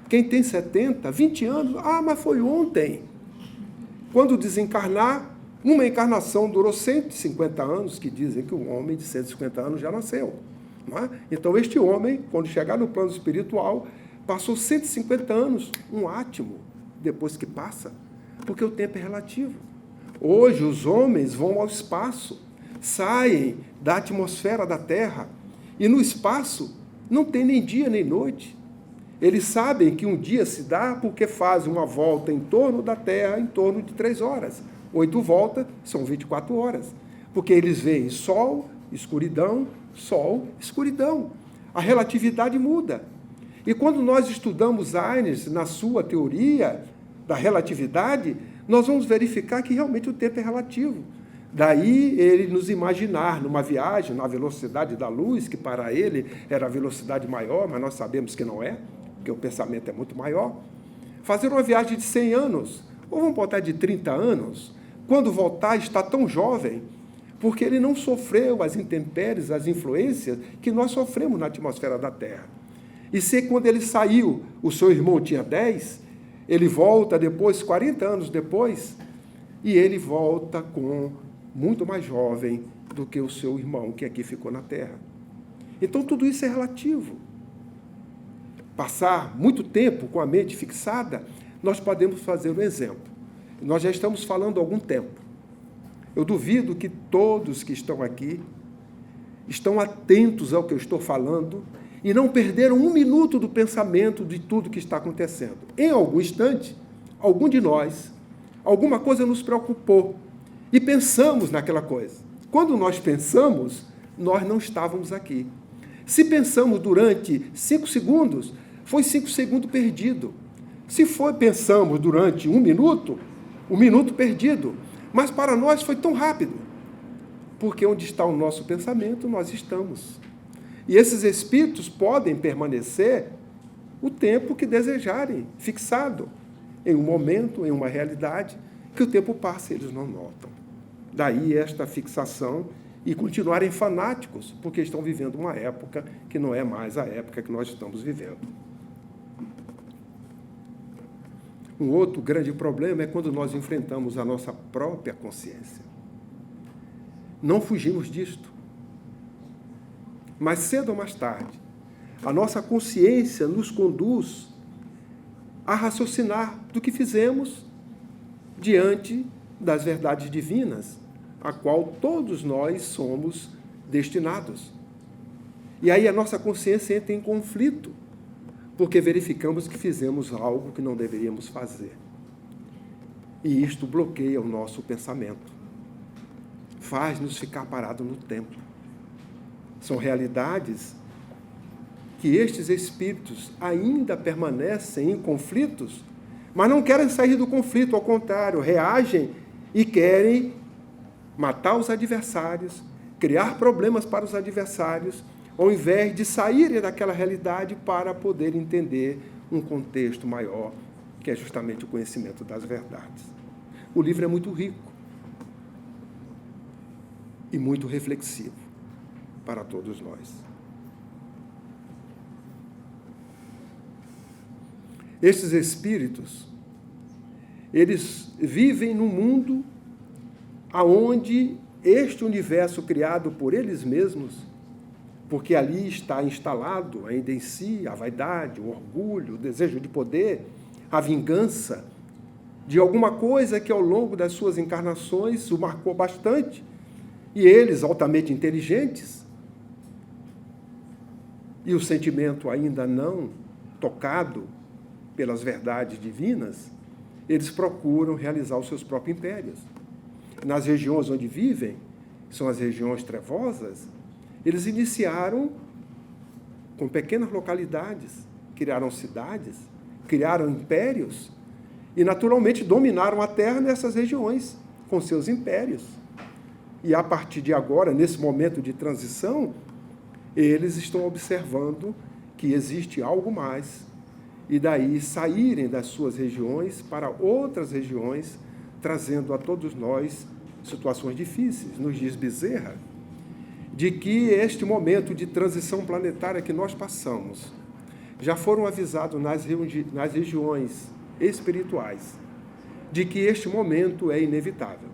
Quem tem 70, 20 anos, mas foi ontem. Quando desencarnar, uma encarnação durou 150 anos, que dizem que um homem de 150 anos já nasceu. Não é? Então, este homem, quando chegar no plano espiritual, passou 150 anos, um átimo, depois que passa, porque o tempo é relativo. Hoje, os homens vão ao espaço, saem da atmosfera da Terra, e no espaço não tem nem dia nem noite. Eles sabem que um dia se dá porque fazem uma volta em torno da Terra em torno de 3 horas. 8 voltas são 24 horas. Porque eles veem sol, escuridão, sol, escuridão. A relatividade muda. E quando nós estudamos Einstein na sua teoria da relatividade, nós vamos verificar que realmente o tempo é relativo. Daí ele nos imaginar numa viagem na velocidade da luz, que para ele era a velocidade maior, mas nós sabemos que não é, porque o pensamento é muito maior. Fazer uma viagem de 100 anos, ou vamos botar de 30 anos, quando voltar está tão jovem, porque ele não sofreu as intempéries, as influências que nós sofremos na atmosfera da Terra. E se quando ele saiu, o seu irmão tinha 10, ele volta depois, 40 anos depois, e ele volta com muito mais jovem do que o seu irmão que aqui ficou na Terra. Então tudo isso é relativo. Passar muito tempo com a mente fixada, nós podemos fazer um exemplo. Nós já estamos falando há algum tempo. Eu duvido que todos que estão aqui estão atentos ao que eu estou falando e não perderam um minuto do pensamento de tudo que está acontecendo. Em algum instante, algum de nós, alguma coisa nos preocupou e pensamos naquela coisa. Quando nós pensamos, nós não estávamos aqui. Se pensamos durante 5 segundos, foi 5 segundos perdido. Se pensamos durante 1 minuto, 1 minuto perdido. Mas para nós foi tão rápido, porque onde está o nosso pensamento, nós estamos. E esses espíritos podem permanecer o tempo que desejarem, fixado em um momento, em uma realidade, que o tempo passa e eles não notam. Daí esta fixação e continuarem fanáticos, porque estão vivendo uma época que não é mais a época que nós estamos vivendo. Um outro grande problema é quando nós enfrentamos a nossa própria consciência. Não fugimos disto. Mas cedo ou mais tarde, a nossa consciência nos conduz a raciocinar do que fizemos diante das verdades divinas, a qual todos nós somos destinados. E aí a nossa consciência entra em conflito, porque verificamos que fizemos algo que não deveríamos fazer. E isto bloqueia o nosso pensamento. Faz-nos ficar parados no tempo. São realidades que estes espíritos ainda permanecem em conflitos, mas não querem sair do conflito, ao contrário, reagem e querem matar os adversários, criar problemas para os adversários, ao invés de saírem daquela realidade para poder entender um contexto maior, que é justamente o conhecimento das verdades. O livro é muito rico e muito reflexivo para todos nós. Estes espíritos, eles vivem num mundo aonde este universo criado por eles mesmos, porque ali está instalado ainda em si a vaidade, o orgulho, o desejo de poder, a vingança de alguma coisa que ao longo das suas encarnações o marcou bastante, e eles, altamente inteligentes, e o sentimento ainda não tocado pelas verdades divinas, eles procuram realizar os seus próprios impérios. Nas regiões onde vivem, que são as regiões trevosas, eles iniciaram com pequenas localidades, criaram cidades, criaram impérios e, naturalmente, dominaram a Terra nessas regiões, com seus impérios. E, a partir de agora, nesse momento de transição, eles estão observando que existe algo mais, e daí saírem das suas regiões para outras regiões, trazendo a todos nós situações difíceis. Nos diz Bezerra de que este momento de transição planetária que nós passamos já foram avisados nas regiões espirituais de que este momento é inevitável.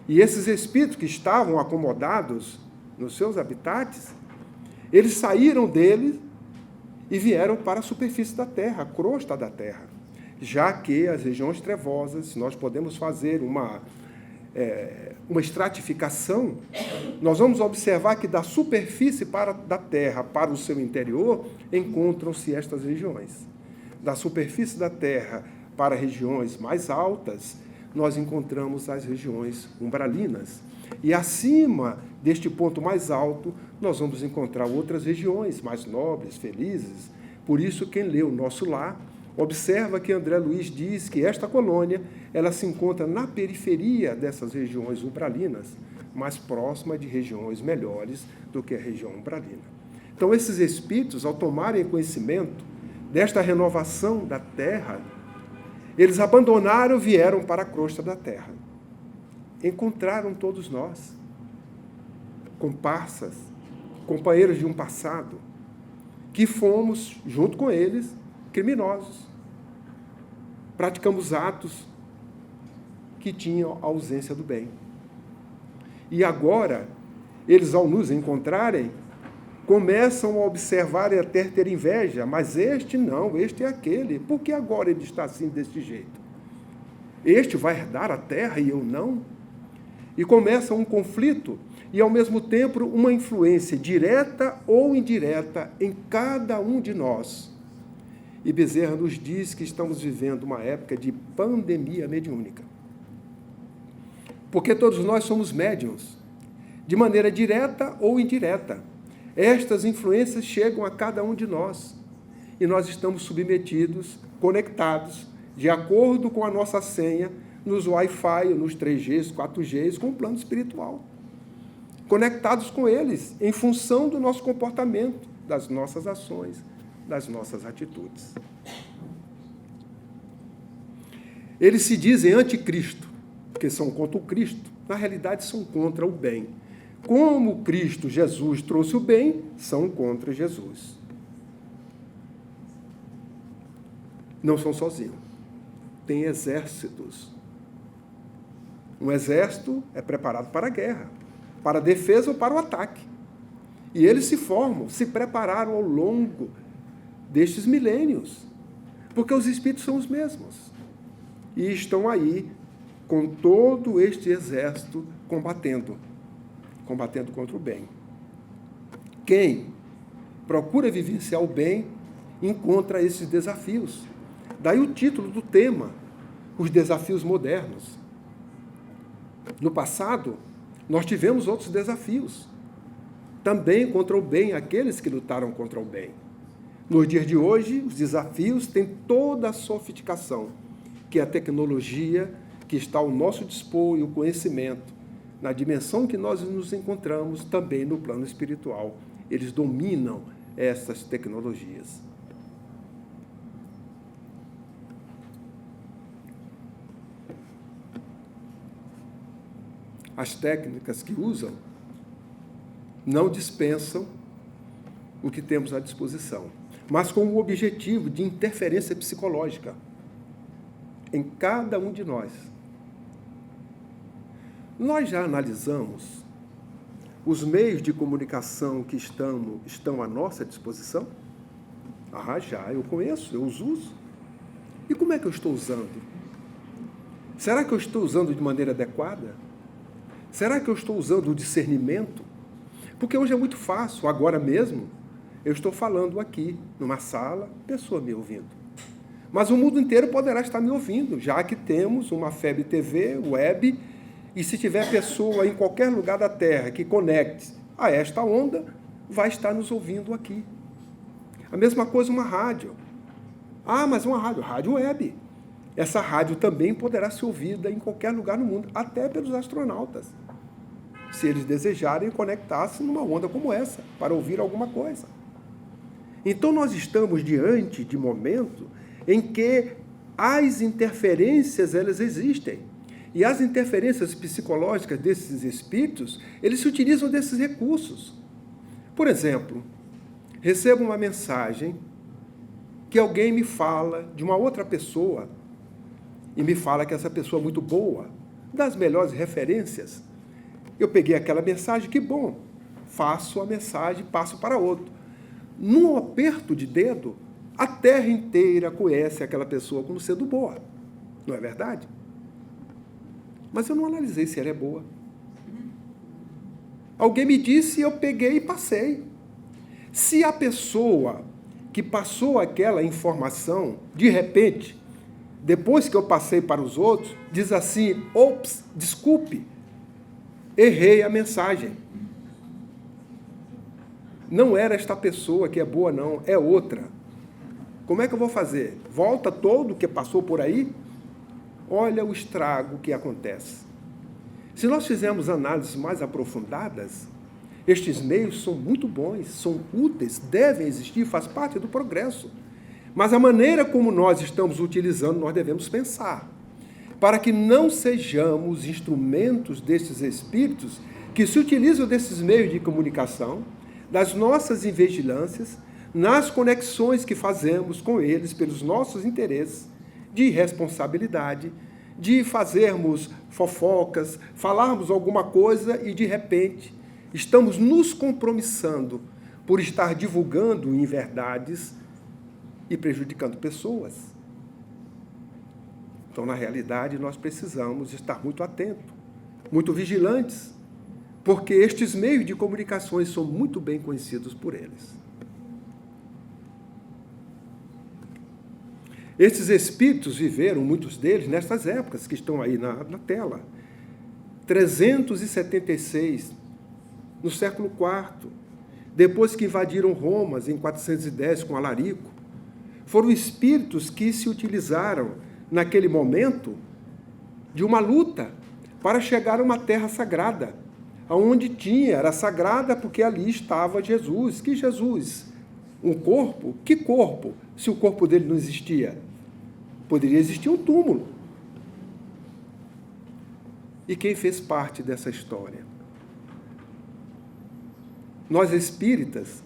E esses espíritos que estavam acomodados nos seus habitats, eles saíram deles e vieram para a superfície da Terra, a crosta da Terra, já que as regiões trevosas, nós podemos fazer uma uma estratificação, nós vamos observar que da superfície da Terra para o seu interior encontram-se estas regiões. Da superfície da Terra para regiões mais altas, nós encontramos as regiões umbralinas. E acima deste ponto mais alto, nós vamos encontrar outras regiões mais nobres, felizes. Por isso, quem lê o Nosso Lar, observa que André Luiz diz que esta colônia ela se encontra na periferia dessas regiões umbralinas, mais próxima de regiões melhores do que a região umbralina. Então, esses espíritos, ao tomarem conhecimento desta renovação da Terra, eles abandonaram e vieram para a crosta da Terra. Encontraram todos nós, comparsas, companheiros de um passado, que fomos, junto com eles, criminosos. Praticamos atos que tinham a ausência do bem. E agora, eles, ao nos encontrarem, começam a observar e até ter inveja, mas este não, este é aquele. Por que agora ele está assim, desse jeito? Este vai herdar a terra e eu não? E começa um conflito e, ao mesmo tempo, uma influência direta ou indireta em cada um de nós. E Bezerra nos diz que estamos vivendo uma época de pandemia mediúnica. Porque todos nós somos médiuns, de maneira direta ou indireta. Estas influências chegam a cada um de nós. E nós estamos submetidos, conectados, de acordo com a nossa senha, nos Wi-Fi, nos 3Gs, 4Gs, com o plano espiritual. Conectados com eles, em função do nosso comportamento, das nossas ações, das nossas atitudes. Eles se dizem anticristo, porque são contra o Cristo. Na realidade, são contra o bem. Como Cristo, Jesus, trouxe o bem, são contra Jesus. Não são sozinhos. Tem exércitos. Um exército é preparado para a guerra, para a defesa ou para o ataque. E eles se formam, se prepararam ao longo destes milênios, porque os espíritos são os mesmos. E estão aí com todo este exército combatendo contra o bem. Quem procura vivenciar o bem encontra esses desafios. Daí o título do tema, os desafios modernos. No passado, nós tivemos outros desafios, também contra o bem, aqueles que lutaram contra o bem. Nos dias de hoje, os desafios têm toda a sofisticação, que é a tecnologia que está ao nosso dispor e o conhecimento, na dimensão que nós nos encontramos, também no plano espiritual. Eles dominam essas tecnologias. As técnicas que usam não dispensam o que temos à disposição, mas com o objetivo de interferência psicológica em cada um de nós. Nós já analisamos os meios de comunicação que estão à nossa disposição? Já, eu conheço, eu os uso. E como é que eu estou usando? Será que eu estou usando de maneira adequada? Será que eu estou usando o discernimento? Porque hoje é muito fácil, agora mesmo, eu estou falando aqui, numa sala, pessoa me ouvindo. Mas o mundo inteiro poderá estar me ouvindo, já que temos uma FEB TV, web, e se tiver pessoa em qualquer lugar da Terra que conecte a esta onda, vai estar nos ouvindo aqui. A mesma coisa uma rádio. Mas uma rádio web. Essa rádio também poderá ser ouvida em qualquer lugar no mundo, até pelos astronautas, se eles desejarem conectar-se numa onda como essa, para ouvir alguma coisa. Então, nós estamos diante de momento em que as interferências, elas existem. E as interferências psicológicas desses espíritos, eles se utilizam desses recursos. Por exemplo, recebo uma mensagem que alguém me fala de uma outra pessoa e me fala que essa pessoa é muito boa, das melhores referências. Eu peguei aquela mensagem, que bom, faço a mensagem, passo para outro. Num aperto de dedo, a Terra inteira conhece aquela pessoa como sendo boa. Não é verdade? mas eu não analisei se ela é boa. Alguém me disse e eu peguei e passei. Se a pessoa que passou aquela informação, de repente, depois que eu passei para os outros, diz assim: ops, desculpe, errei a mensagem. Não era esta pessoa que é boa, não, é outra. Como é que eu vou fazer? Volta todo que passou por aí? Olha o estrago que acontece. Se nós fizermos análises mais aprofundadas, estes meios são muito bons, são úteis, devem existir, faz parte do progresso. Mas a maneira como nós estamos utilizando, nós devemos pensar, para que não sejamos instrumentos destes espíritos que se utilizam desses meios de comunicação, das nossas invigilâncias, nas conexões que fazemos com eles pelos nossos interesses de irresponsabilidade, de fazermos fofocas, falarmos alguma coisa e, de repente, estamos nos compromissando por estar divulgando inverdades e prejudicando pessoas. Então, na realidade, nós precisamos estar muito atentos, muito vigilantes, porque estes meios de comunicações são muito bem conhecidos por eles. Esses espíritos viveram, muitos deles, nestas épocas que estão aí na tela. 376, no século IV, depois que invadiram Roma, em 410, com Alarico, foram espíritos que se utilizaram, naquele momento, de uma luta para chegar a uma terra sagrada, onde era sagrada porque ali estava Jesus. Que Jesus? Um corpo? Que corpo? Se o corpo dele não existia? Poderia existir um túmulo. E quem fez parte dessa história? Nós espíritas,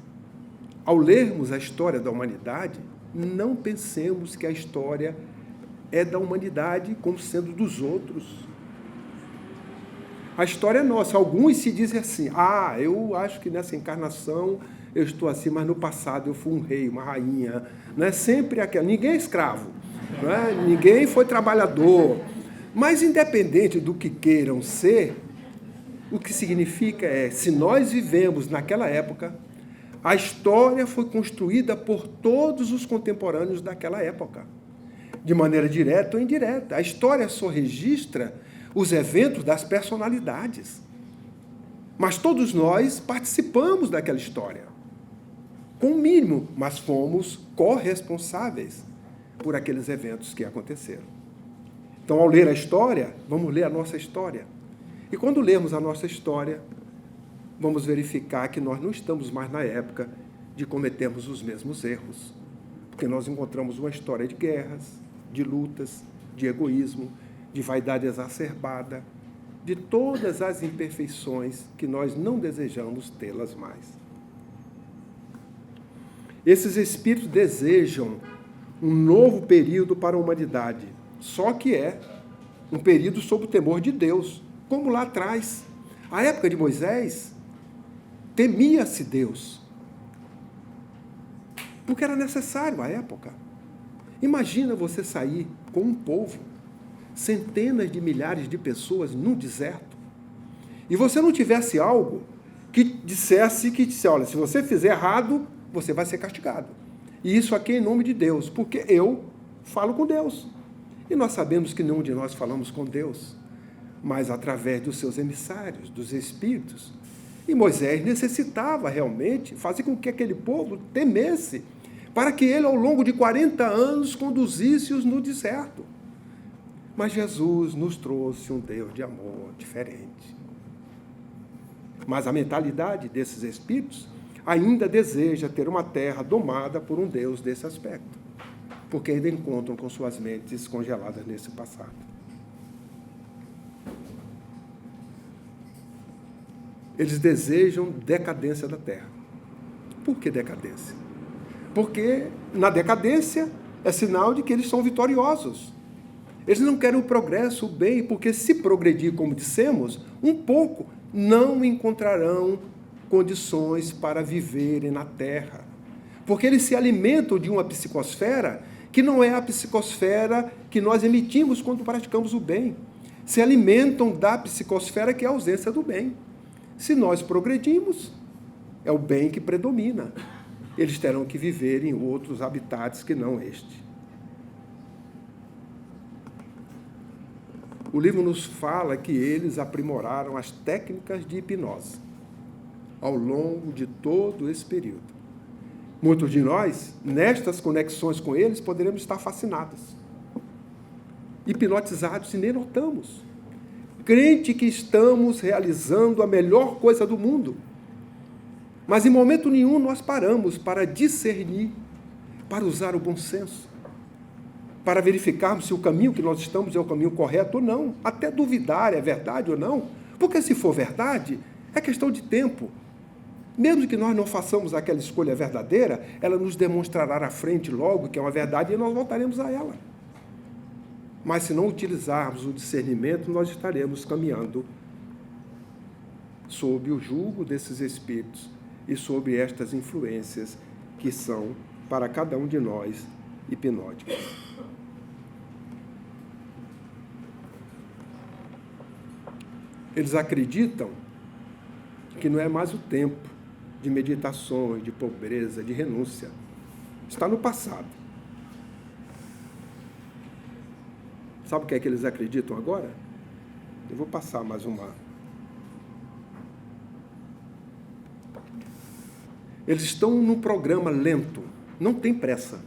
ao lermos a história da humanidade, não pensemos que a história é da humanidade como sendo dos outros. A história é nossa. Alguns se dizem assim: eu acho que nessa encarnação eu estou assim, mas no passado eu fui um rei, uma rainha. Não é sempre aquela. Ninguém é escravo, não é? Ninguém foi trabalhador. Mas, independente do que queiram ser, o que significa é, se nós vivemos naquela época, a história foi construída por todos os contemporâneos daquela época, de maneira direta ou indireta. A história só registra os eventos das personalidades. Mas todos nós participamos daquela história, com o mínimo, mas fomos corresponsáveis por aqueles eventos que aconteceram. Então, ao ler a história, vamos ler a nossa história. E quando lermos a nossa história, vamos verificar que nós não estamos mais na época de cometermos os mesmos erros. Porque nós encontramos uma história de guerras, de lutas, de egoísmo, de vaidade exacerbada, de todas as imperfeições que nós não desejamos tê-las mais. Esses espíritos desejam um novo período para a humanidade, só que é um período sob o temor de Deus, como lá atrás. A época de Moisés, temia-se Deus, porque era necessário à época. Imagina você sair com um povo, centenas de milhares de pessoas num deserto, e você não tivesse algo que dissesse, olha, se você fizer errado, você vai ser castigado. E isso aqui é em nome de Deus, porque eu falo com Deus. E nós sabemos que nenhum de nós falamos com Deus, mas através dos seus emissários, dos espíritos. E Moisés necessitava realmente fazer com que aquele povo temesse, para que ele, ao longo de 40 anos, conduzisse-os no deserto. Mas Jesus nos trouxe um Deus de amor diferente. Mas a mentalidade desses espíritos ainda deseja ter uma terra domada por um Deus desse aspecto, porque ainda encontram com suas mentes congeladas nesse passado. Eles desejam decadência da terra. Por que decadência? Porque na decadência é sinal de que eles são vitoriosos. Eles não querem o progresso, o bem, porque se progredir, como dissemos, um pouco, não encontrarão condições para viverem na terra. Porque eles se alimentam de uma psicosfera que não é a psicosfera que nós emitimos quando praticamos o bem. se alimentam da psicosfera, que é a ausência do bem. Se nós progredimos, é o bem que predomina. Eles terão que viver em outros habitats que não este. O livro nos fala que eles aprimoraram as técnicas de hipnose ao longo de todo esse período. Muitos de nós, nestas conexões com eles, poderemos estar fascinados, hipnotizados e nem notamos. Crente que estamos realizando a melhor coisa do mundo. Mas em momento nenhum nós paramos para discernir, para usar o bom senso, para verificarmos se o caminho que nós estamos é o caminho correto ou não, até duvidar é verdade ou não, porque se for verdade, é questão de tempo. Mesmo que nós não façamos aquela escolha verdadeira, ela nos demonstrará à frente logo que é uma verdade e nós voltaremos a ela. Mas se não utilizarmos o discernimento, nós estaremos caminhando sob o jugo desses espíritos e sob estas influências que são, para cada um de nós, hipnóticas. Eles acreditam que não é mais o tempo de meditações, de pobreza, de renúncia. Está no passado. Sabe o que é que eles acreditam agora? Eu vou passar mais uma. Eles estão num programa lento, não tem pressa.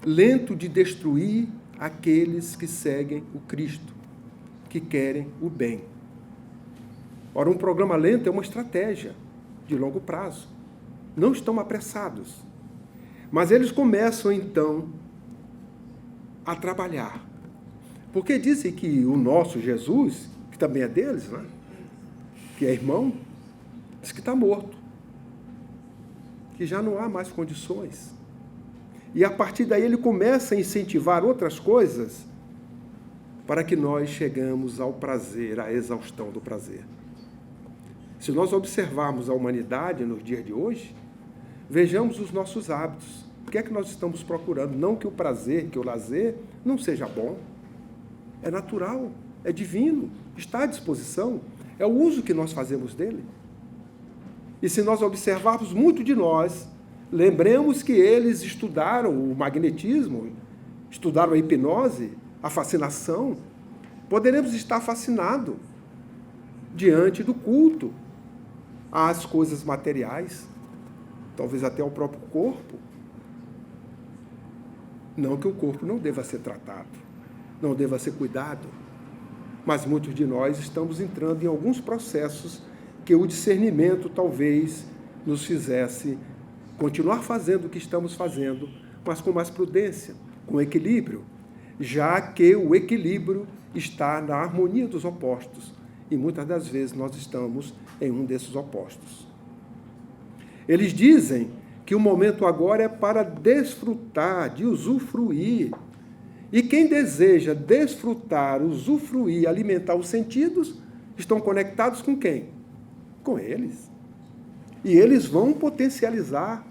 Lento de destruir aqueles que seguem o Cristo, que querem o bem. Ora, um programa lento é uma estratégia de longo prazo. Não estão apressados. Mas eles começam, então, a trabalhar. Porque dizem que o nosso Jesus, que também é deles, né? Que é irmão, diz que está morto. Que já não há mais condições. E a partir daí ele começa a incentivar outras coisas para que nós chegamos ao prazer, à exaustão do prazer. Se nós observarmos a humanidade nos dias de hoje, vejamos os nossos hábitos. O que é que nós estamos procurando? Não que o prazer, que o lazer não seja bom. É natural, é divino, está à disposição. É o uso que nós fazemos dele. E se nós observarmos muito de nós, lembremos que eles estudaram o magnetismo, estudaram a hipnose, a fascinação. Poderemos estar fascinados diante do culto às coisas materiais, talvez até ao próprio corpo. Não que o corpo não deva ser tratado, não deva ser cuidado, mas muitos de nós estamos entrando em alguns processos que o discernimento talvez nos fizesse continuar fazendo o que estamos fazendo, mas com mais prudência, com equilíbrio, já que o equilíbrio está na harmonia dos opostos, e muitas das vezes nós estamos em um desses opostos. Eles dizem que o momento agora é para desfrutar, de usufruir. E quem deseja desfrutar, usufruir, alimentar os sentidos, estão conectados com quem? Com eles. E eles vão potencializar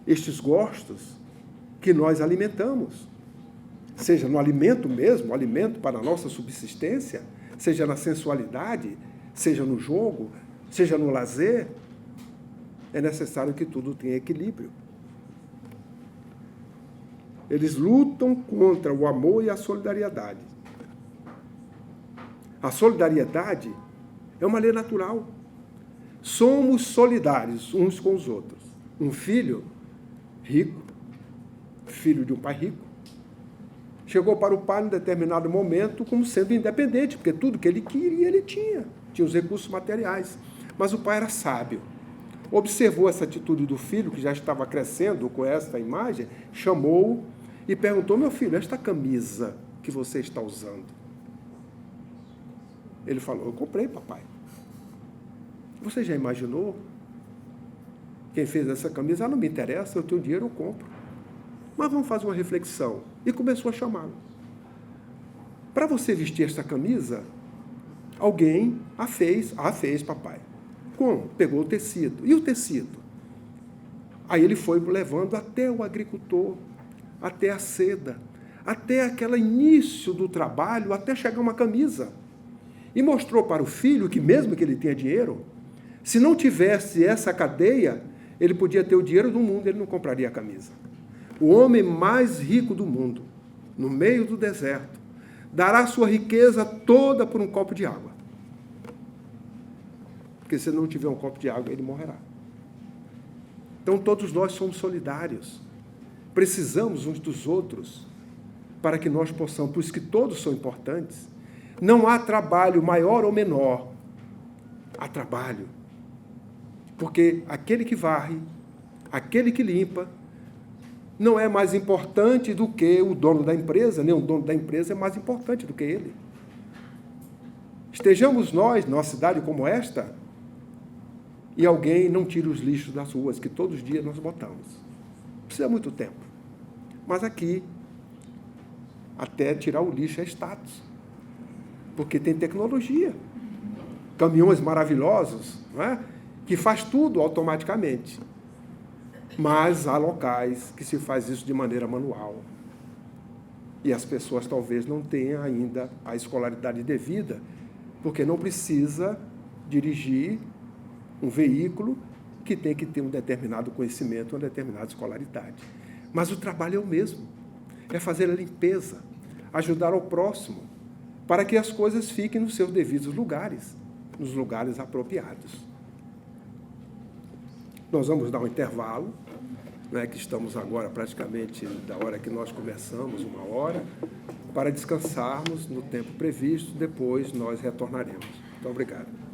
estes gostos que nós alimentamos. Seja no alimento mesmo, alimento para a nossa subsistência, seja na sensualidade, seja no jogo, seja no lazer. É necessário que tudo tenha equilíbrio. Eles lutam contra o amor e a solidariedade. A solidariedade é uma lei natural. Somos solidários uns com os outros. Um filho rico, filho de um pai rico, chegou para o pai em determinado momento como sendo independente, porque tudo que ele queria, ele tinha. Tinha os recursos materiais. Mas o pai era sábio. Observou essa atitude do filho, que já estava crescendo com esta imagem, chamou-o e perguntou: meu filho, esta camisa que você está usando? Ele falou: eu comprei, papai. Você já imaginou? Quem fez essa camisa? Ah, não me interessa, eu tenho dinheiro, eu compro. Mas vamos fazer uma reflexão. E começou a chamá-lo. Para você vestir esta camisa, alguém a fez. Ah, fez, papai. Como? Pegou o tecido. E o tecido? Aí ele foi levando até o agricultor, até a seda, até aquele início do trabalho, até chegar uma camisa. E mostrou para o filho que, mesmo que ele tenha dinheiro, se não tivesse essa cadeia, ele podia ter o dinheiro do mundo, ele não compraria a camisa. O homem mais rico do mundo, no meio do deserto, dará sua riqueza toda por um copo de água. Porque se não tiver um copo de água, ele morrerá. Então, todos nós somos solidários. Precisamos uns dos outros para que nós possamos, por isso que todos são importantes. Não há trabalho maior ou menor. Há trabalho. Porque aquele que varre, aquele que limpa, não é mais importante do que o dono da empresa, nem o dono da empresa é mais importante do que ele. Estejamos nós, numa cidade como esta, e alguém não tira os lixos das ruas, que todos os dias nós botamos. Precisa muito tempo. Mas aqui, até tirar o lixo é status. Porque tem tecnologia. Caminhões maravilhosos, não é? Que faz tudo automaticamente. Mas há locais que se faz isso de maneira manual. E as pessoas talvez não tenham ainda a escolaridade devida, porque não precisa dirigir um veículo que tem que ter um determinado conhecimento, uma determinada escolaridade. Mas o trabalho é o mesmo. É fazer a limpeza, ajudar ao próximo, para que as coisas fiquem nos seus devidos lugares, nos lugares apropriados. Nós vamos dar um intervalo, né, que estamos agora praticamente da hora que nós começamos, 1 hora, para descansarmos no tempo previsto, depois nós retornaremos. Muito obrigado.